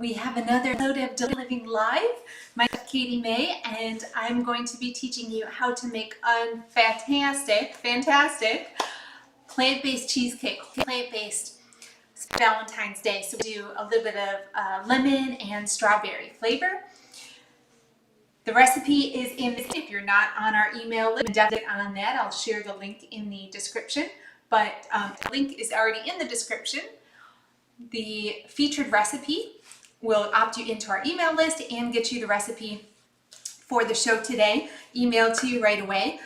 We have another episode of Living Live. My name is Katie May, and I'm going to be teaching you how to make a fantastic plant-based cheesecake, plant-based Valentine's Day. So we do a little bit of lemon and strawberry flavor. The recipe is in the, if you're not on our email list, definitely on that. I'll share the link in the description, but the link is already in the description. The featured recipe will opt you into our email list and get you the recipe for the show today, emailed to you right away.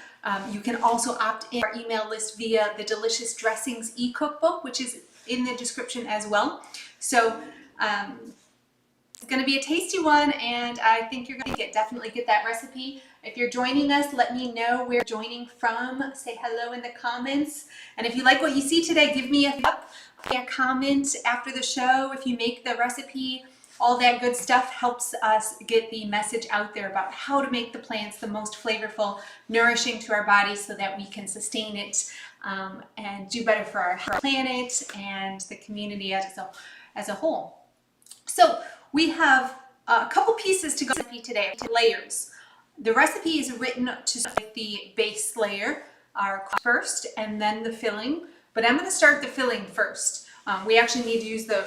You can also opt in our email list via the Delicious Dressings e-cookbook, which is in the description as well. So it's going to be a tasty one, and I think you're going to definitely get that recipe. If you're joining us, let me know where you're joining from. Say hello in the comments. And if you like what you see today, give me a thumbs up, a comment after the show. If you make the recipe, all that good stuff helps us get the message out there about how to make the plants the most flavorful, nourishing to our bodies so that we can sustain it and do better for our planet and the community as a whole. So we have a couple pieces to go today, layers. The recipe is written to start with the base layer, our first, and then the filling. But I'm going to start the filling first. We actually need to use the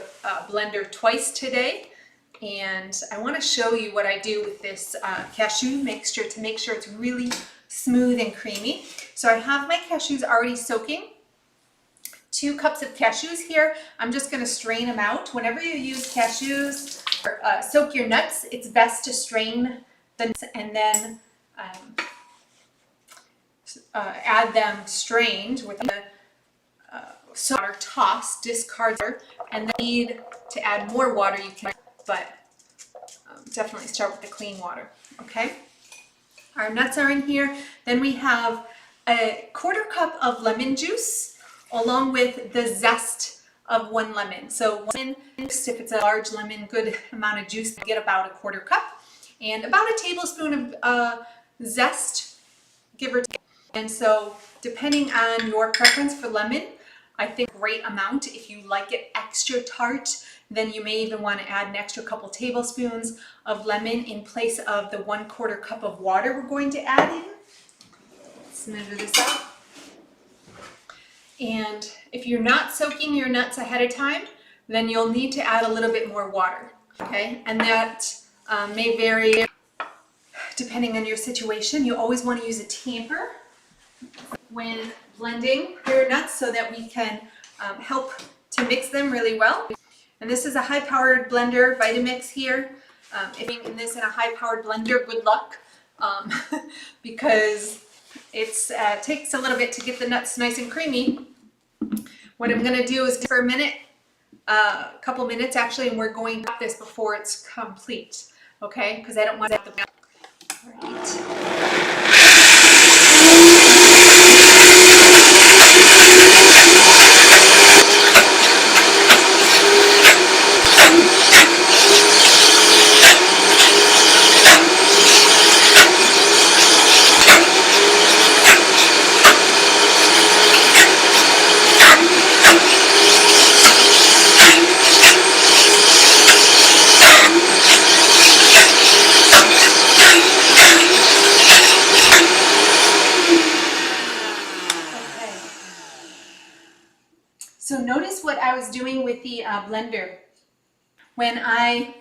blender twice today. And I want to show you what I do with this cashew mixture to make sure it's really smooth and creamy. So I have my cashews already soaking. 2 cups of cashews here. I'm just going to strain them out. Whenever you use cashews or soak your nuts, it's best to strain the nuts and then add them strained with the water, toss, discard, and then need to add more water you can, but definitely start with the clean water. Okay, our nuts are in here. Then we have a 1/4 cup of lemon juice along with the zest of 1 lemon. So one, if it's a large lemon, good amount of juice, get about a 1/4 cup, and about a tablespoon of zest, give or take. And so depending on your preference for lemon, I think great amount. If you like it extra tart, then you may even want to add an extra couple tablespoons of lemon in place of the 1/4 cup of water we're going to add in. Let's measure this out. And if you're not soaking your nuts ahead of time, then you'll need to add a little bit more water. Okay, and that may vary depending on your situation. You always want to use a tamper when blending your nuts so that we can help to mix them really well. And this is a high-powered blender, Vitamix here. If you're making this in a high-powered blender, good luck, because it takes a little bit to get the nuts nice and creamy. What I'm going to do is for a minute, a couple minutes actually, and we're going to stop this before it's complete, okay? Because I don't want to have the So notice what I was doing with the blender. When I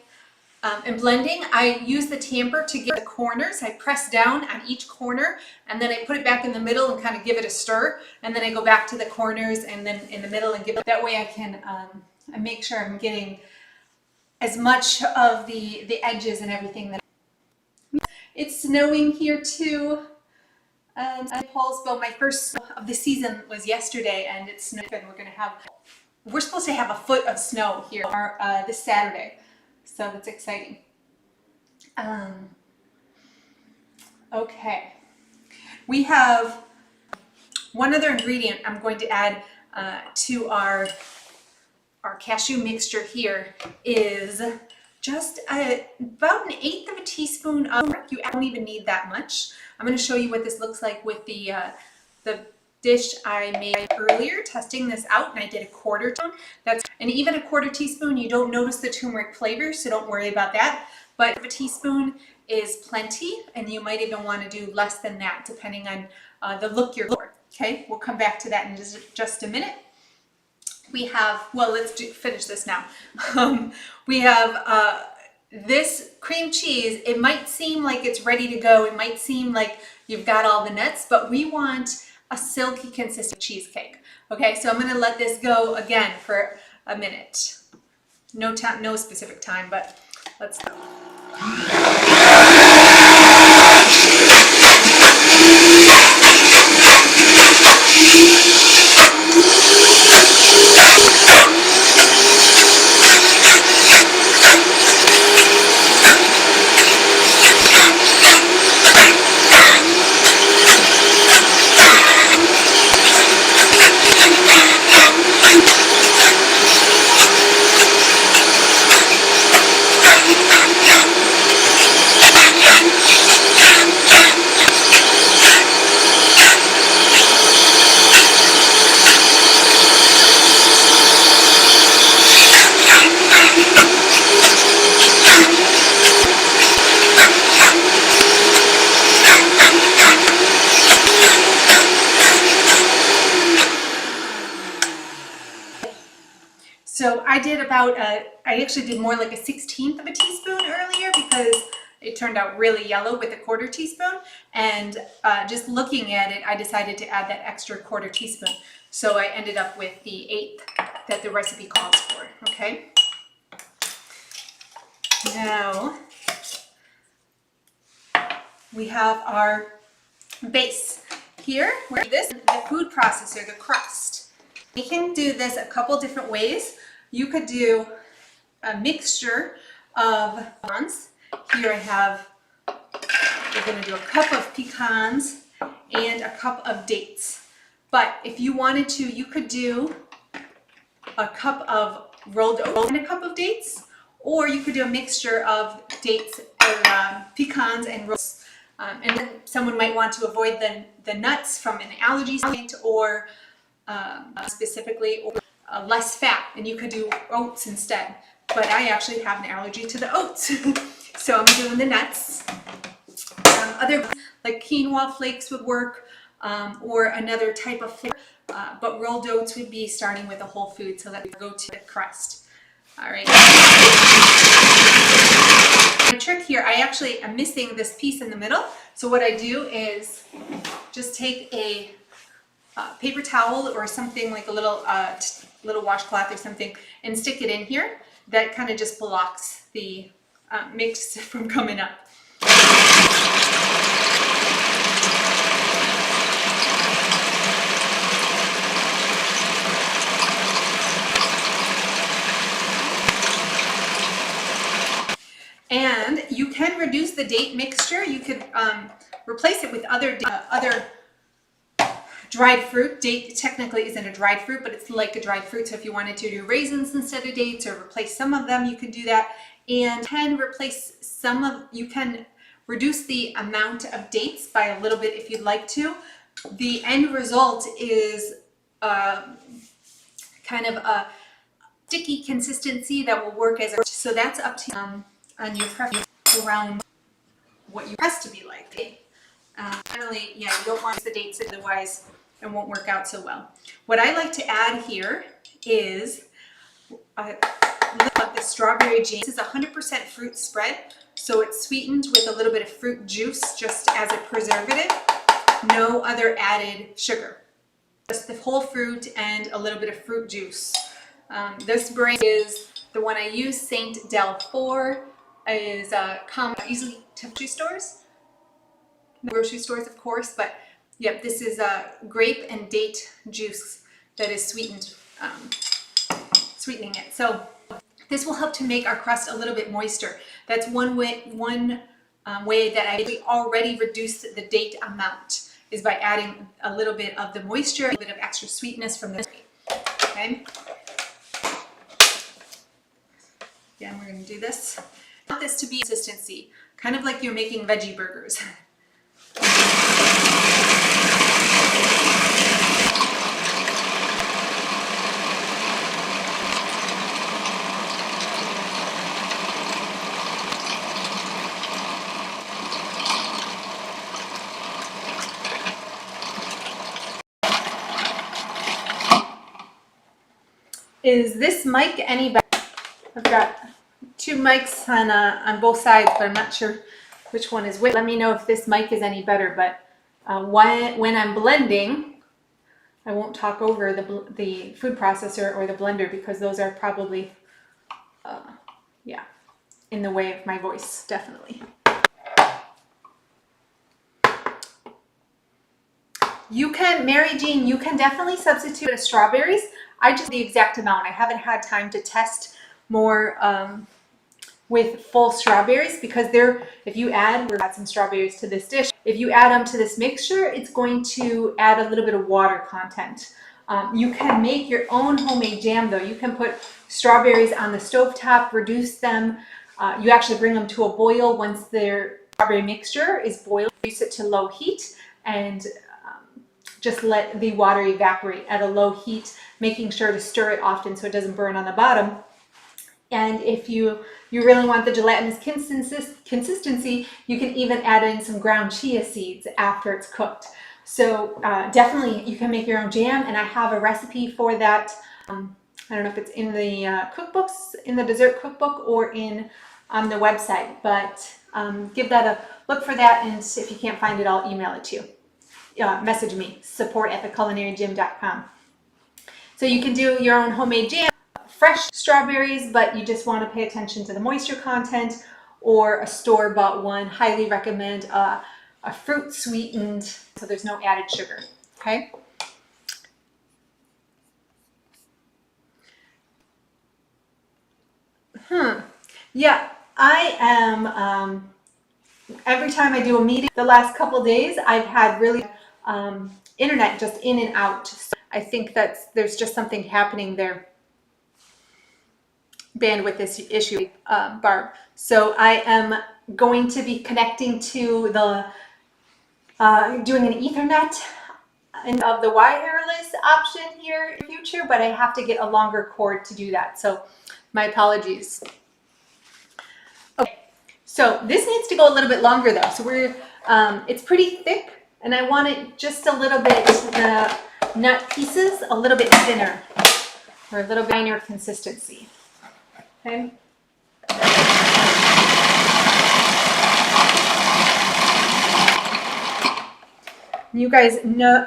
am blending, I use the tamper to get the corners. I press down on each corner, and then I put it back in the middle and kind of give it a stir, and then I go back to the corners and then in the middle and give it. That way I can make sure I'm getting as much of the edges and everything. It's snowing here too. Paulsville, my first snow of the season was yesterday, and it's snowing, and we're supposed to have a foot of snow here this Saturday, so that's exciting. Okay, we have one other ingredient I'm going to add to our cashew mixture here is just about 1/8 of a teaspoon of, you don't even need that much. I'm going to show you what this looks like with the dish I made earlier, testing this out, and I did a quarter teaspoon. And even a quarter teaspoon, you don't notice the turmeric flavor, so don't worry about that. But a teaspoon is plenty, and you might even want to do less than that, depending on the look you're for. Okay, we'll come back to that in just a minute. We have, well, finish this now. We have this cream cheese. It might seem like it's ready to go. It might seem like you've got all the nuts, but we want a silky consistent cheesecake. Okay, so I'm going to let this go again for a minute. No time, no specific time, but let's go. So I did I actually did more like a 1/16 of a teaspoon earlier because it turned out really yellow with a quarter teaspoon. And just looking at it, I decided to add that extra quarter teaspoon. So I ended up with the 1/8 that the recipe calls for, okay? Now, we have our base. Here, we're the food processor, the crust. We can do this a couple different ways. You could do a mixture of pecans. Here I have, we're going to do a cup of pecans and a cup of dates. But if you wanted to, you could do a cup of rolled oats and a cup of dates, or you could do a mixture of dates or pecans and rolled oats. And then someone might want to avoid the nuts from an allergy standpoint, or specifically, or less fat, and you could do oats instead. But I actually have an allergy to the oats, so I'm doing the nuts. Other like quinoa flakes would work, or another type of flavor, but rolled oats would be starting with a whole food, so let's go to the crust. All right. My trick here, I actually am missing this piece in the middle, so what I do is just take a paper towel or something like a little washcloth or something and stick it in here. That kind of just blocks the mix from coming up. And you can reduce the date mixture. You could replace it with other dried fruit. Date technically isn't a dried fruit, but it's like a dried fruit. So if you wanted to do raisins instead of dates or replace some of them, you could do that. And you can reduce the amount of dates by a little bit if you'd like to. The end result is kind of a sticky consistency that will work as a, so that's up to you on your preference around what you want to be like. Generally, yeah, you don't want the dates, otherwise it won't work out so well. What I like to add here is the strawberry jam. This is 100% fruit spread, so it's sweetened with a little bit of fruit juice just as a preservative. No other added sugar. Just the whole fruit and a little bit of fruit juice. This brand is the one I use, Saint Del 4, is common easily to grocery stores. Grocery stores, of course, but yep, this is grape and date juice that is sweetening it. So this will help to make our crust a little bit moister. That's one way that I already reduced the date amount, is by adding a little bit of the moisture, a little bit of extra sweetness from the grape. Okay. Again, we're going to do this. I want this to be consistency, kind of like you're making veggie burgers. Is this mic any better? I've got two mics on both sides, but I'm not sure which one is which. Let me know if this mic is any better. But when I'm blending, I won't talk over the food processor or the blender because those are probably, yeah, in the way of my voice, definitely. You can, Mary Jean, you can definitely substitute strawberries. I just the exact amount. I haven't had time to test more with full strawberries because if you add some strawberries to this dish, if you add them to this mixture, it's going to add a little bit of water content. You can make your own homemade jam though. You can put strawberries on the stovetop, reduce them. You actually bring them to a boil once their strawberry mixture is boiled. Reduce it to low heat and just let the water evaporate at a low heat, making sure to stir it often so it doesn't burn on the bottom. And if you really want the gelatinous consistency, you can even add in some ground chia seeds after it's cooked. So definitely you can make your own jam, and I have a recipe for that. I don't know if it's in the cookbooks, in the dessert cookbook, or on the website, but give that a look for that, and if you can't find it, I'll email it to you. Message me, support@theculinarygym.com. So you can do your own homemade jam, fresh strawberries, but you just want to pay attention to the moisture content, or a store-bought one. Highly recommend a fruit sweetened, so there's no added sugar, okay? Yeah, I am, every time I do a meeting, the last couple days, I've had really internet just in and out. So I think there's just something happening there. Bandwidth this issue, Barb. So I am going to be connecting to the, doing an Ethernet of the wireless option here in the future, but I have to get a longer cord to do that. So my apologies. Okay, so this needs to go a little bit longer though. So it's pretty thick, and I want it just a little bit, the nut pieces a little bit thinner, or a little finer consistency. Okay. You guys know,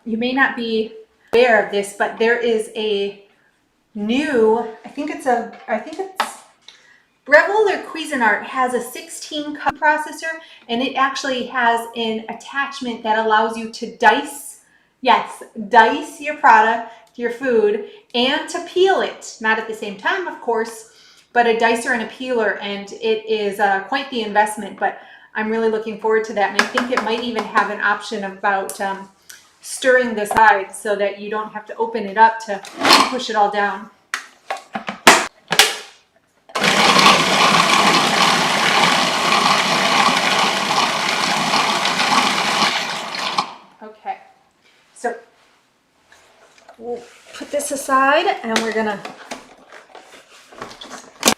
you may not be aware of this, but there is a new, I think it's Breville or Cuisinart has a 16 cup processor, and it actually has an attachment that allows you to dice your product, your food, and to peel it. Not at the same time, of course, but a dicer and a peeler, and it is quite the investment, but I'm really looking forward to that. And I think it might even have an option about stirring the sides so that you don't have to open it up to push it all down. Okay, so we'll put this aside, and we're gonna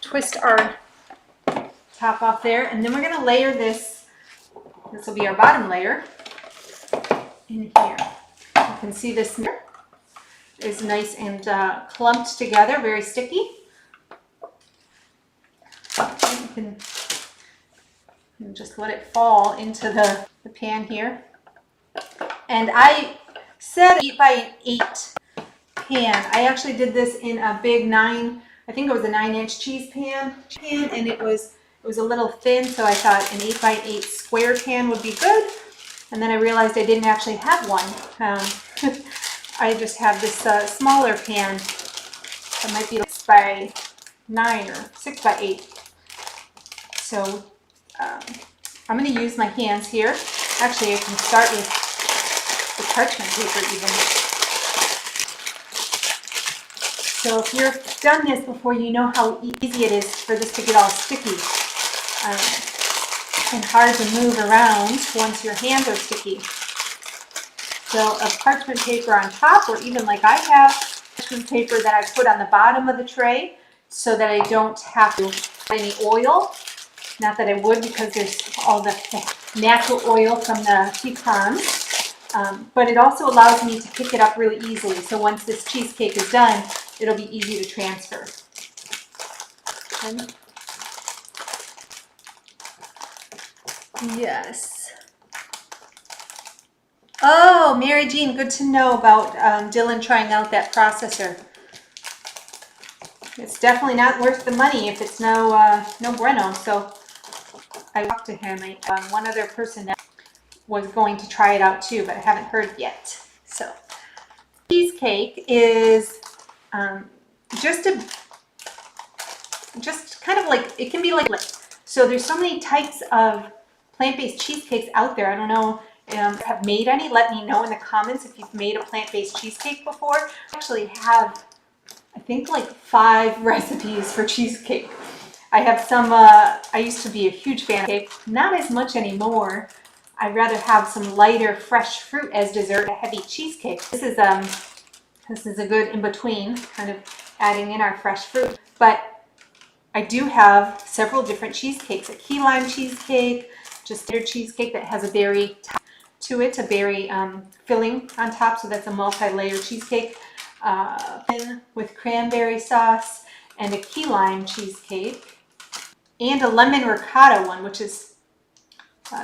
twist our top off there, and then we're gonna layer this. This will be our bottom layer in here. You can see this is nice and clumped together, very sticky. You can just let it fall into the pan here. And I said 8 by 8 pan. I actually did this in a big I think it was a 9-inch cheese pan, and it was a little thin, so I thought an 8 by 8 square pan would be good. And then I realized I didn't actually have one. I just have this smaller pan that might be 6 by 9 or 6 by 8. So I'm going to use my hands here. Actually, I can start with the parchment paper even. So if you've done this before, you know how easy it is for this to get all sticky and hard to move around once your hands are sticky. So a parchment paper on top, or even like I have, parchment paper that I put on the bottom of the tray so that I don't have to add any oil. Not that I would, because there's all the natural oil from the pecans. But it also allows me to pick it up really easily. So once this cheesecake is done, it'll be easy to transfer. And yes. Oh, Mary Jean, good to know about Dylan trying out that processor. It's definitely not worth the money if it's no bueno. So I talked to him. One other person that was going to try it out too, but I haven't heard yet. So cheesecake is just kind of like, it can be like, so there's so many types of plant-based cheesecakes out there. I don't know have made any. Let me know in the comments if you've made a plant-based cheesecake before. I actually have, I think, like 5 recipes for cheesecake. I have some, I used to be a huge fan of cake, not as much anymore. I'd rather have some lighter fresh fruit as dessert, a heavy cheesecake. This is a good in-between, kind of adding in our fresh fruit. But I do have several different cheesecakes, a key lime cheesecake, just a cheesecake that has a berry top to it, a berry filling on top, so that's a multi-layer cheesecake. With cranberry sauce, and a key lime cheesecake, and a lemon ricotta one, which is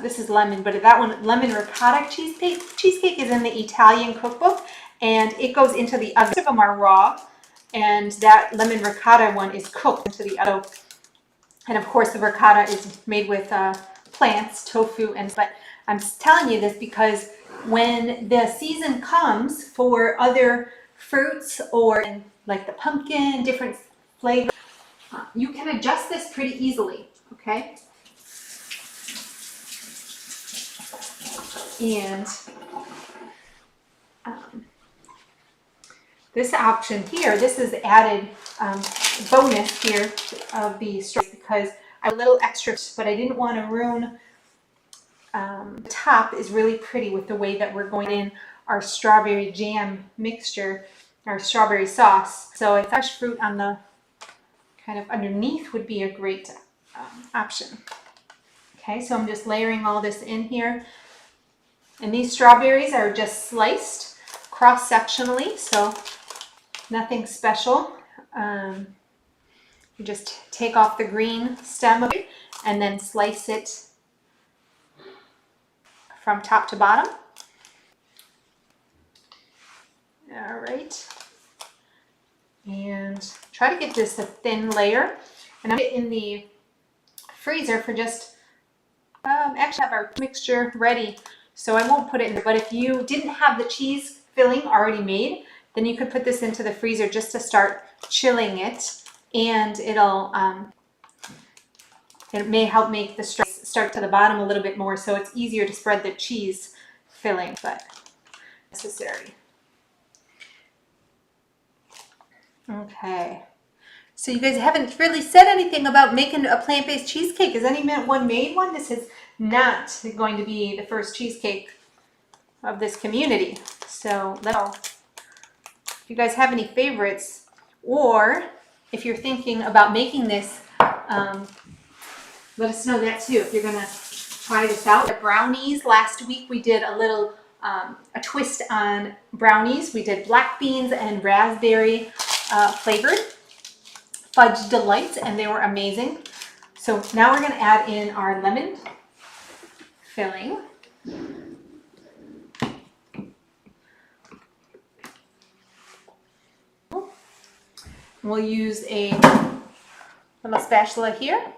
this is lemon, but that one, lemon ricotta cheesecake. Cheesecake is in the Italian cookbook, and it goes into the oven. Most of them are raw, and that lemon ricotta one is cooked into the oven. And of course, the ricotta is made with plants, tofu, but I'm telling you this because when the season comes for other fruits or like the pumpkin, different flavors, you can adjust this pretty easily, okay? And this option here, this is added bonus here of the strawberries because I have a little extra, but I didn't want to ruin. The top is really pretty with the way that we're going in our strawberry jam mixture, our strawberry sauce. So a fresh fruit on the kind of underneath would be a great option. Okay, so I'm just layering all this in here. And these strawberries are just sliced cross-sectionally, so nothing special. You just take off the green stem of it and then slice it from top to bottom. All right. And try to get this a thin layer. And I'm going to get in the freezer for just, actually have our mixture ready, so I won't put it in there. But if you didn't have the cheese filling already made, then you could put this into the freezer just to start chilling it, and it may help make the start to the bottom a little bit more, so it's easier to spread the cheese filling, but necessary. Okay, so you guys haven't really said anything about making a plant-based cheesecake. Has anyone made one? This is not going to be the first cheesecake of this community, so let us know if you guys have any favorites, or if you're thinking about making this, let us know that too, if you're gonna try this out. The brownies, last week we did a little, a twist on brownies. We did black beans and raspberry flavored fudge delights, and they were amazing. So now we're gonna add in our lemon filling. We'll use a little spatula here.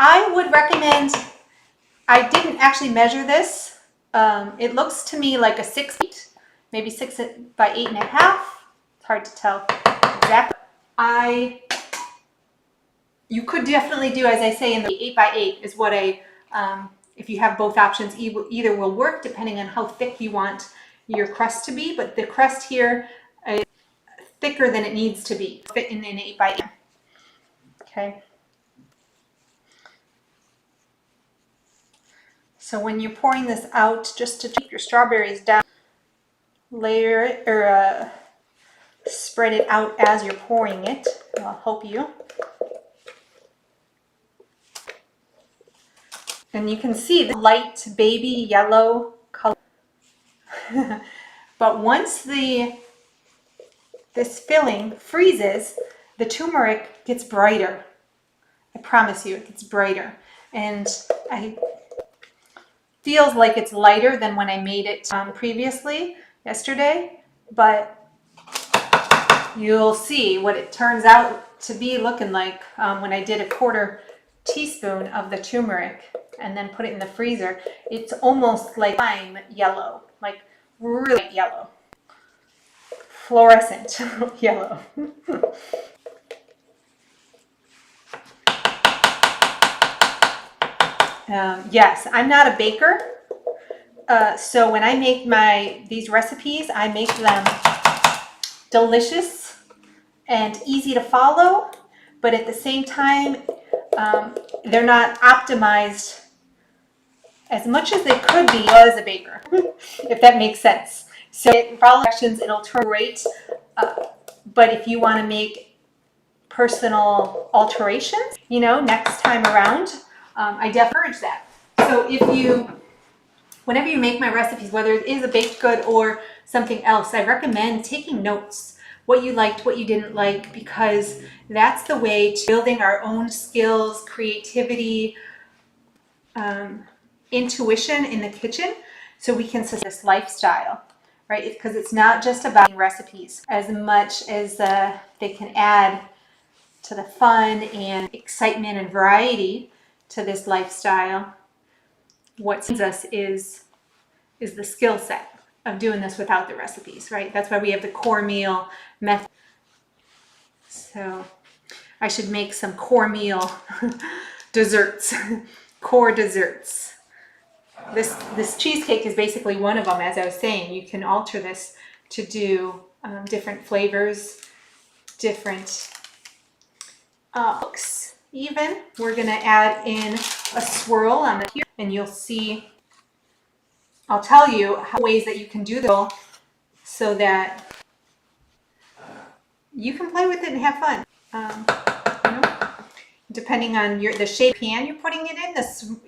I would recommend, I didn't actually measure this. It looks to me like a 6 feet, maybe 6 by 8.5. It's hard to tell exactly. You could definitely do, as I say, in the 8 by 8 is what if you have both options, either will work depending on how thick you want your crust to be, but the crust here is thicker than it needs to be, fit in an 8 by 8. Okay. So when you're pouring this out, just to keep your strawberries down, layer it or spread it out as you're pouring it. I'll help you. And you can see the light baby yellow color. But once this filling freezes, the turmeric gets brighter. I promise you, it gets brighter. And I feels like it's lighter than when I made it previously yesterday, but you'll see what it turns out to be looking like when I did a 1/4 teaspoon of the turmeric and then put it in the freezer. It's almost like lime yellow, like really yellow, fluorescent yellow. Yes, I'm not a baker, so when I make these recipes, I make them delicious and easy to follow, but at the same time, they're not optimized as much as they could be as a baker, if that makes sense. So follow directions, it'll turn great, but if you want to make personal alterations, you know, next time around, I definitely encourage that. So whenever you make my recipes, whether it is a baked good or something else, I recommend taking notes, what you liked, what you didn't like, because that's the way to building our own skills, creativity, intuition in the kitchen, so we can sustain this lifestyle, right? Because it's not just about recipes as much as they can add to the fun and excitement and variety to this lifestyle. What saves us is the skill set of doing this without the recipes, right? That's why we have the core meal method. So I should make some core meal desserts, core desserts. This cheesecake is basically one of them. As I was saying, you can alter this to do different flavors, different looks even. We're gonna add in a swirl on here, and you'll see, I'll tell you how ways that you can do this so that you can play with it and have fun. You know, depending on the shape pan you're putting it in,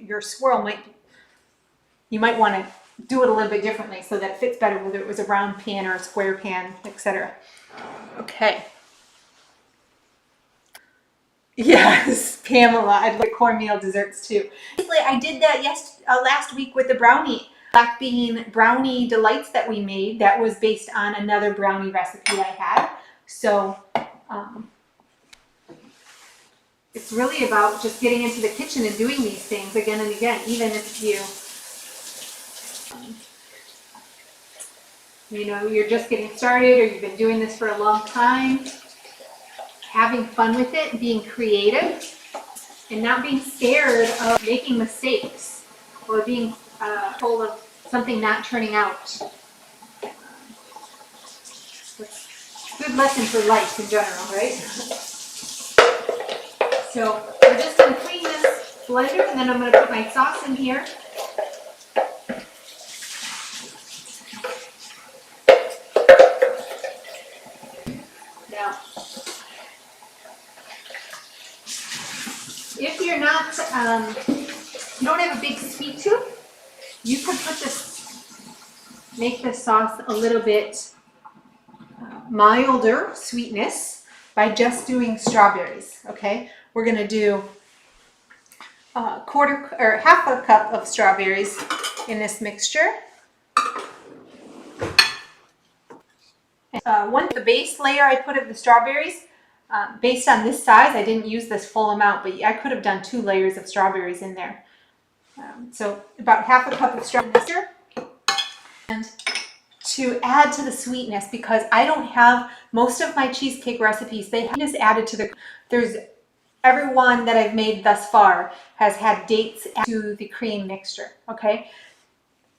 your swirl you might want to do it a little bit differently so that it fits better, whether it was a round pan or a square pan, etc. Okay. Yes, Pamela, I'd like cornmeal desserts too. I did that last week with the black bean brownie delights that we made. That was based on another brownie recipe I had. So it's really about just getting into the kitchen and doing these things again and again, even if you're just getting started or you've been doing this for a long time. Having fun with it, being creative, and not being scared of making mistakes or being full of something not turning out. It's a good lesson for life in general, right? So we're just going to clean this blender, and then I'm going to put my sauce in here. Now, if you're not, you don't have a big sweet tooth, you could make this sauce a little bit milder sweetness by just doing strawberries. Okay, we're going to do half a cup of strawberries in this mixture. The base layer I put of the strawberries, based on this size, I didn't use this full amount, but I could have done 2 layers of strawberries in there. So about half a cup of strawberry mixture. And to add to the sweetness, because I don't have most of my cheesecake recipes, they have just added to everyone that I've made thus far has had dates added to the cream mixture, okay?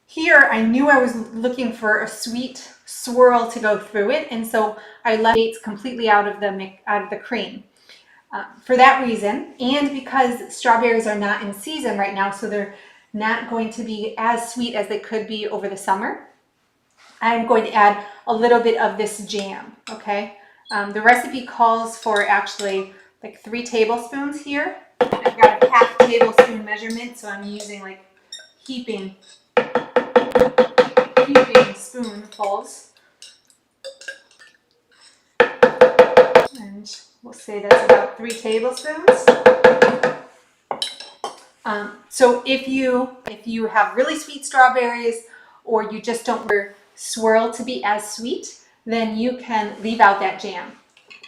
Here, I knew I was looking for a sweet swirl to go through it, and so I left dates completely out of the cream. For that reason, and because strawberries are not in season right now, so they're not going to be as sweet as they could be over the summer, I'm going to add a little bit of this jam, okay? The recipe calls for actually like 3 tablespoons here. I've got a half tablespoon measurement, so I'm using like heaping spoonfuls. And we'll say that's about 3 tablespoons. So if you have really sweet strawberries, or you just don't want your swirl to be as sweet, then you can leave out that jam.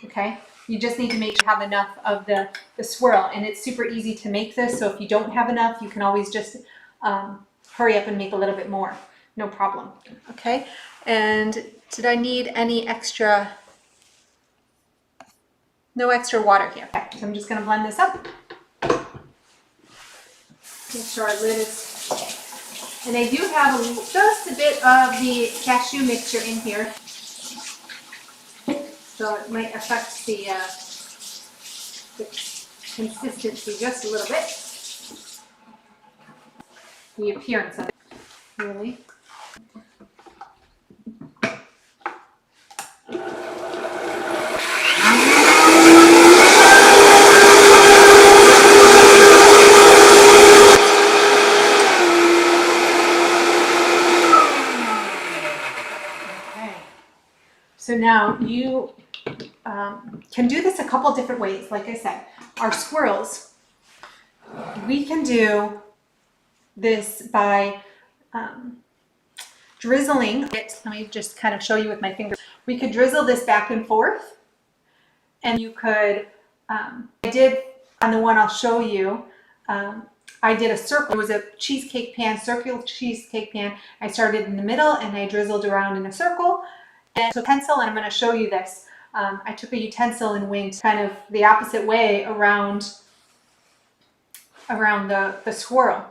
Okay, you just need to make sure you have enough of the swirl, and it's super easy to make this. So if you don't have enough, you can always just hurry up and make a little bit more. No problem. Okay, and did I need any extra? No extra water here. Okay, so I'm just going to blend this up. Make sure our lid is, and I do have just a bit of the cashew mixture in here, so it might affect the consistency just a little bit, the appearance of it, really. So now you can do this a couple different ways. Like I said, our swirls, we can do this by drizzling it. Let me just kind of show you with my fingers. We could drizzle this back and forth, and you could, I did on the one I'll show you, I did a circle. It was a cheesecake pan, circular cheesecake pan. I started in the middle and I drizzled around in a circle. And so utensil, and I'm going to show you this. I took a utensil and went kind of the opposite way around the swirl.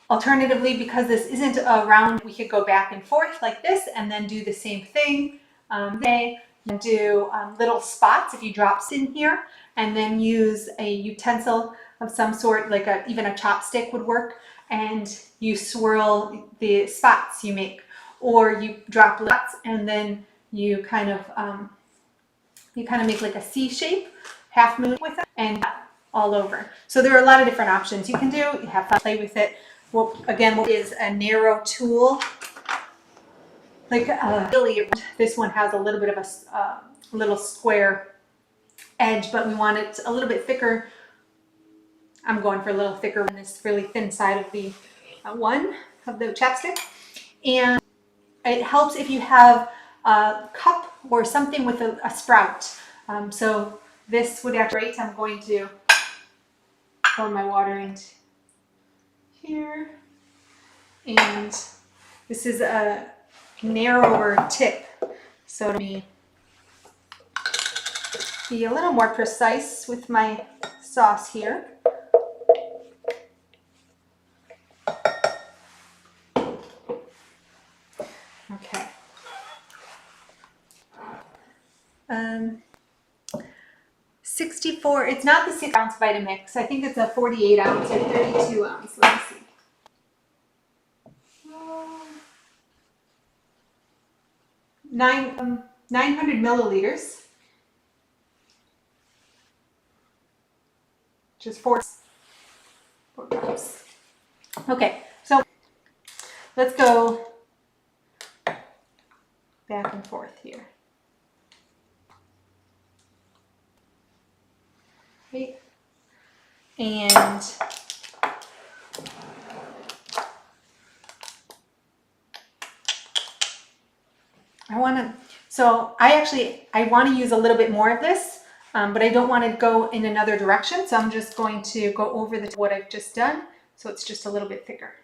Alternatively, because this isn't a round, we could go back and forth like this and then do the same thing. And do little spots if you drop in here, and then use a utensil of some sort, like even a chopstick would work, and you swirl the spots you make. Or you drop lots and then you kind of make like a C shape, half moon with it, and all over. So there are a lot of different options you can do. You have fun, play with it. Well, again, what is a narrow tool? Like really, this one has a little bit of a little square edge, but we want it a little bit thicker. I'm going for a little thicker on this really thin side of the one of the chapstick, and it helps if you have a cup or something with a sprout. So this would actually be great. I'm going to pour my water into here. And this is a narrower tip, so to be a little more precise with my sauce here. Okay. 64, it's not the 6-ounce Vitamix. I think it's a 48-ounce or 32-ounce. Let me see. 900 milliliters. Just 4 cups. Okay, so let's go back and forth here. Okay. And I want to use a little bit more of this, but I don't want to go in another direction. So I'm just going to go over what I've just done. So it's just a little bit thicker.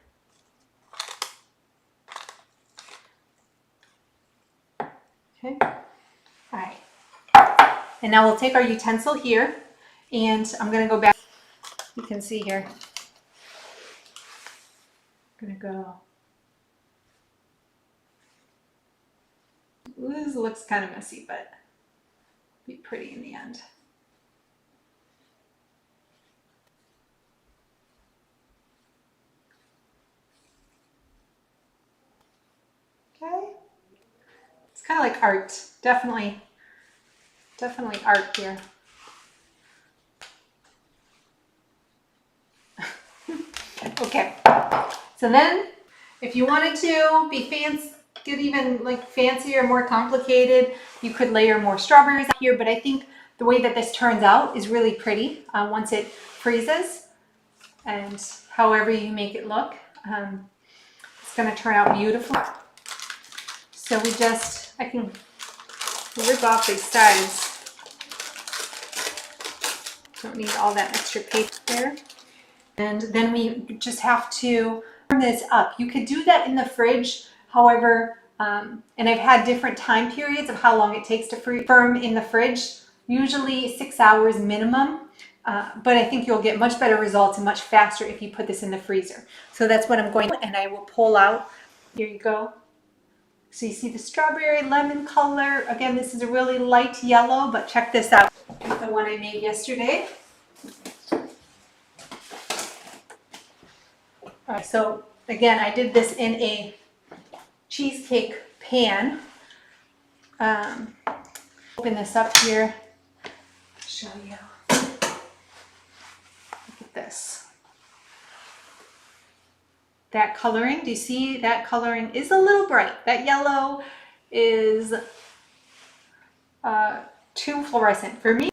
Okay. All right. And now we'll take our utensil here, and I'm going to go back. You can see here. I'm going to go. This looks kind of messy, but it'll be pretty in the end. Okay. It's kind of like art. Definitely art here. Okay, so then if you wanted to be fancy, get even like fancier, more complicated, you could layer more strawberries here, but I think the way that this turns out is really pretty once it freezes, and however you make it look, it's going to turn out beautiful. So I can rip off these sides. Don't need all that extra paper there. And then we just have to firm this up. You could do that in the fridge, however, and I've had different time periods of how long it takes to firm in the fridge, usually 6 hours minimum, but I think you'll get much better results and much faster if you put this in the freezer. So that's what I'm going to do, and I will pull out. Here you go. So you see the strawberry lemon color. Again, this is a really light yellow, but check this out. The one I made yesterday. So again, I did this in a cheesecake pan. Open this up here. Show you. Look at this. That coloring, do you see that coloring is a little bright. That yellow is too fluorescent for me.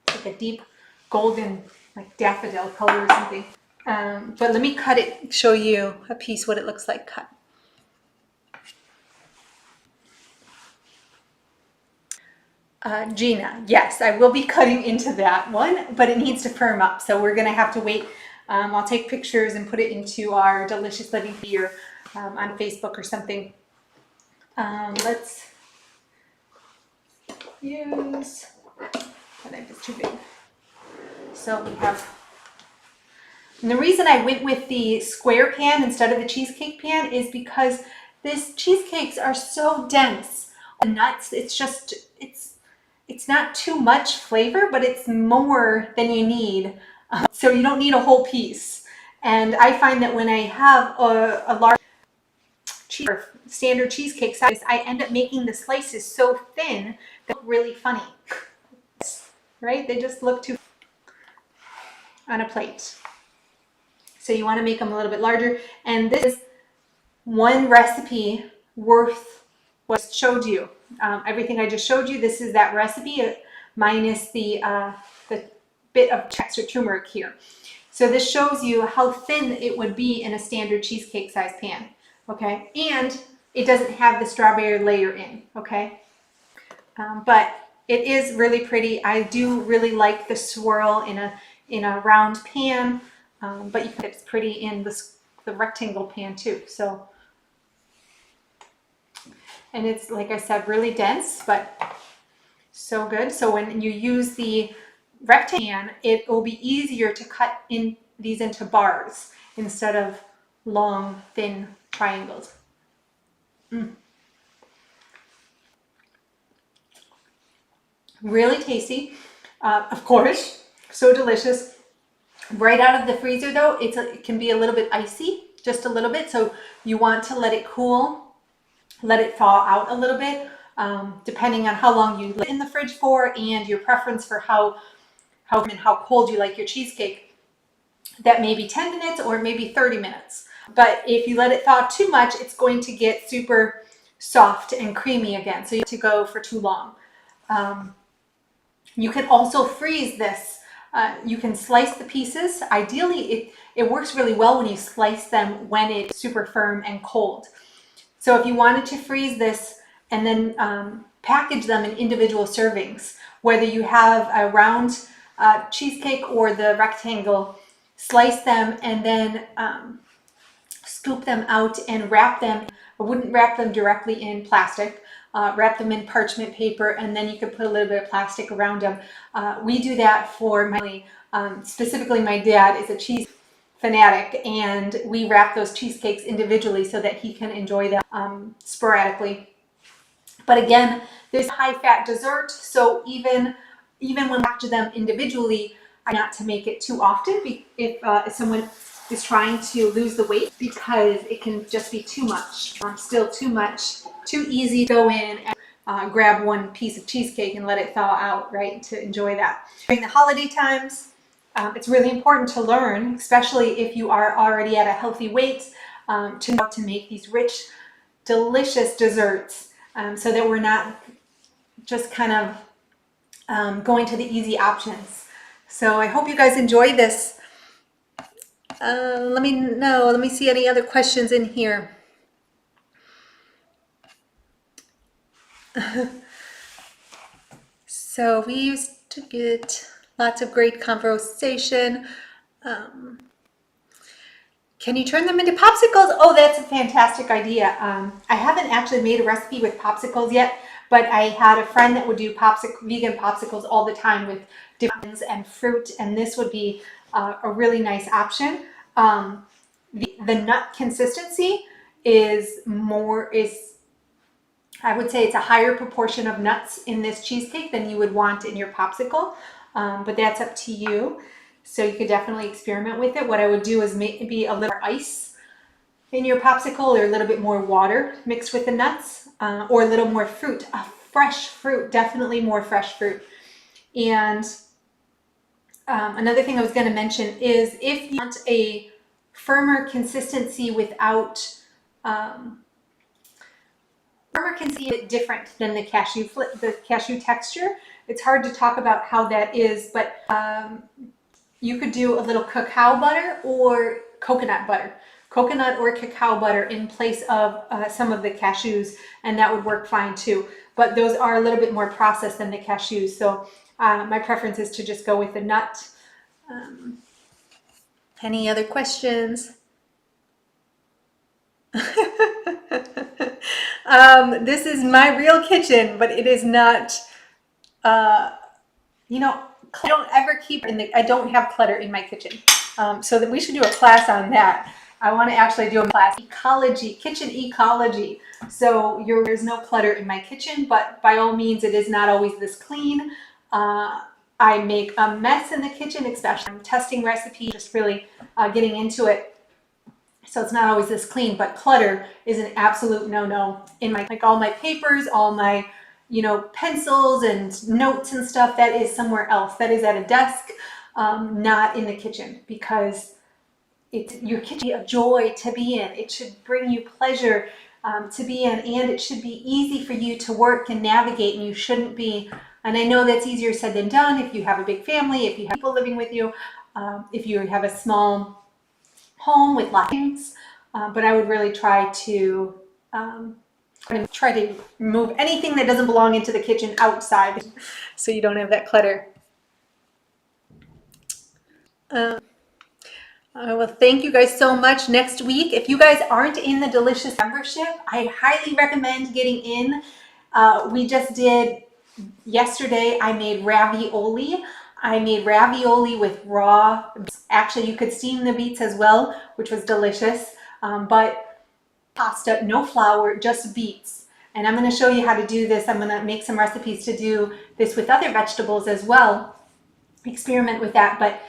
Like a deep golden, like daffodil color or something. But let me cut it, show you a piece what it looks like cut. Gina, yes, I will be cutting into that one, but it needs to firm up. So we're gonna have to wait. I'll take pictures and put it into our Delicious Living here on Facebook or something. Let's use, that knife is too big. So we have, and the reason I went with the square pan instead of the cheesecake pan is because these cheesecakes are so dense. The nuts, it's just, it's not too much flavor, but it's more than you need. So you don't need a whole piece. And I find that when I have a large standard cheesecake size, I end up making the slices so thin that look really funny, right? They just look too on a plate. So you want to make them a little bit larger. And this is one recipe worth what I showed you. Everything I just showed you, this is that recipe minus the bit of extra turmeric here. So this shows you how thin it would be in a standard cheesecake size pan, okay? And it doesn't have the strawberry layer in, okay? But it is really pretty. I do really like the swirl in a round pan, but it's pretty in the rectangle pan too. So, and it's, like I said, really dense, but so good. So when you use the rectangle pan, it will be easier to cut in these into bars instead of long, thin triangles. Really tasty, of course, so delicious. Right out of the freezer though, it can be a little bit icy, just a little bit. So you want to let it cool. Let it thaw out a little bit, depending on how long you leave it in the fridge for and your preference for how cold you like your cheesecake. That may be 10 minutes or maybe 30 minutes. But if you let it thaw too much, it's going to get super soft and creamy again. So you have to go for too long. You can also freeze this. You can slice the pieces. Ideally, it works really well when you slice them when it's super firm and cold. So if you wanted to freeze this and then package them in individual servings, whether you have a round cheesecake or the rectangle, slice them and then scoop them out and wrap them. I wouldn't wrap them directly in plastic. Wrap them in parchment paper, and then you could put a little bit of plastic around them. We do that for my, specifically my dad is a cheese fanatic, and we wrap those cheesecakes individually so that he can enjoy them sporadically. But again, there's high-fat dessert, so even when we package them individually, I not to make it too often if someone is trying to lose the weight, because it can just be too much. Still too much, too easy to go in and grab one piece of cheesecake and let it thaw out, right, to enjoy that. During the holiday times, it's really important to learn, especially if you are already at a healthy weight, to know how to make these rich, delicious desserts, so that we're not just kind of going to the easy options. So I hope you guys enjoy this. Let me know. Let me see any other questions in here. So we used to get lots of great conversation. Can you turn them into popsicles? Oh, that's a fantastic idea. I haven't actually made a recipe with popsicles yet, but I had a friend that would do vegan popsicles all the time with different and fruit, and this would be a really nice option. The nut consistency is I would say it's a higher proportion of nuts in this cheesecake than you would want in your popsicle, but that's up to you. So you could definitely experiment with it. What I would do is maybe a little ice in your popsicle, or a little bit more water mixed with the nuts, or a little more fruit, fresh fruit, definitely more fresh fruit. And another thing I was going to mention is if you want a firmer consistency without firmer can see it different than the cashew texture. It's hard to talk about how that is, but you could do a little cacao butter or coconut butter. Coconut or cacao butter in place of some of the cashews, and that would work fine too. But those are a little bit more processed than the cashews, so my preference is to just go with the nut. Any other questions? This is my real kitchen, but it is not, you know, I don't ever keep I don't have clutter in my kitchen. So that we should do a class on that. I want to actually do a class, ecology, kitchen ecology. So there's no clutter in my kitchen, but by all means, it is not always this clean. I make a mess in the kitchen, especially I'm testing recipes, just really getting into it. So it's not always this clean, but clutter is an absolute no-no in my, like all my papers, all my, you know, pencils and notes and stuff, that is somewhere else. That is at a desk, not in the kitchen, because your kitchen is a joy to be in. It should bring you pleasure to be in, and it should be easy for you to work and navigate, and you shouldn't be, and I know that's easier said than done if you have a big family, if you have people living with you, if you have a small home with lots of things, but I would really try to move anything that doesn't belong into the kitchen outside, so you don't have that clutter. Well, thank you guys so much. Next week, if you guys aren't in the Delicious membership, I highly recommend getting in. We just did, yesterday, I made ravioli. I made ravioli with raw, actually you could steam the beets as well, which was delicious, but pasta, no flour, just beets. And I'm going to show you how to do this. I'm going to make some recipes to do this with other vegetables as well. Experiment with that, but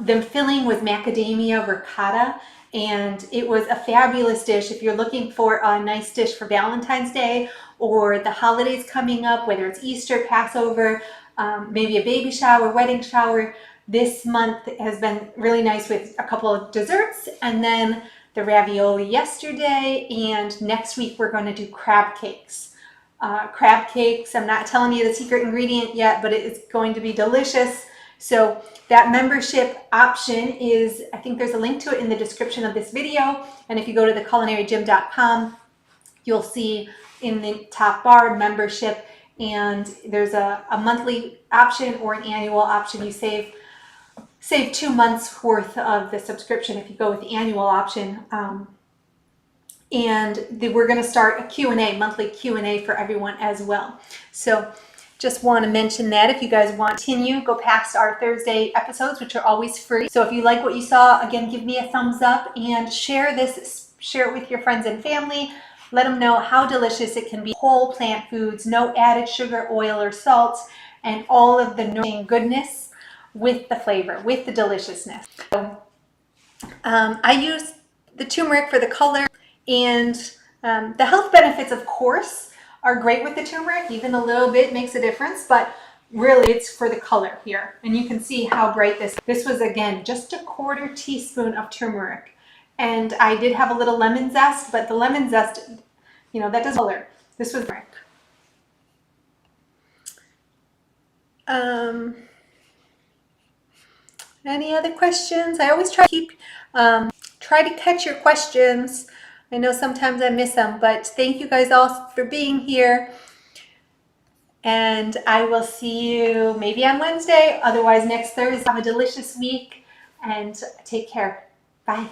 the filling was macadamia ricotta, and it was a fabulous dish. If you're looking for a nice dish for Valentine's Day or the holidays coming up, whether it's Easter, Passover, maybe a baby shower, wedding shower, this month has been really nice with a couple of desserts, and then the ravioli yesterday, and next week we're going to do crab cakes. Crab cakes, I'm not telling you the secret ingredient yet, but it is going to be delicious. So that membership option is, I think there's a link to it in the description of this video, and if you go to theculinarygym.com, you'll see in the top bar membership, and there's a monthly option or an annual option. You save 2 months worth of the subscription if you go with the annual option. And we're going to start a Q&A, monthly Q&A for everyone as well. So just want to mention that if you guys want to continue, go past our Thursday episodes, which are always free. So if you like what you saw, again, give me a thumbs up and share it with your friends and family. Let them know how delicious it can be. Whole plant foods, no added sugar, oil, or salt, and all of the nourishing goodness with the flavor, with the deliciousness. So, I use the turmeric for the color, and the health benefits, of course, are great with the turmeric. Even a little bit makes a difference, but really it's for the color here. And you can see how bright this was. Again, just a 1/4 teaspoon of turmeric. And I did have a little lemon zest, but the lemon zest, you know, that does color. This was turmeric. Any other questions? I always try to keep, try to catch your questions. I know sometimes I miss them, but thank you guys all for being here. And I will see you maybe on Wednesday, otherwise next Thursday. Have a delicious week and take care. Bye.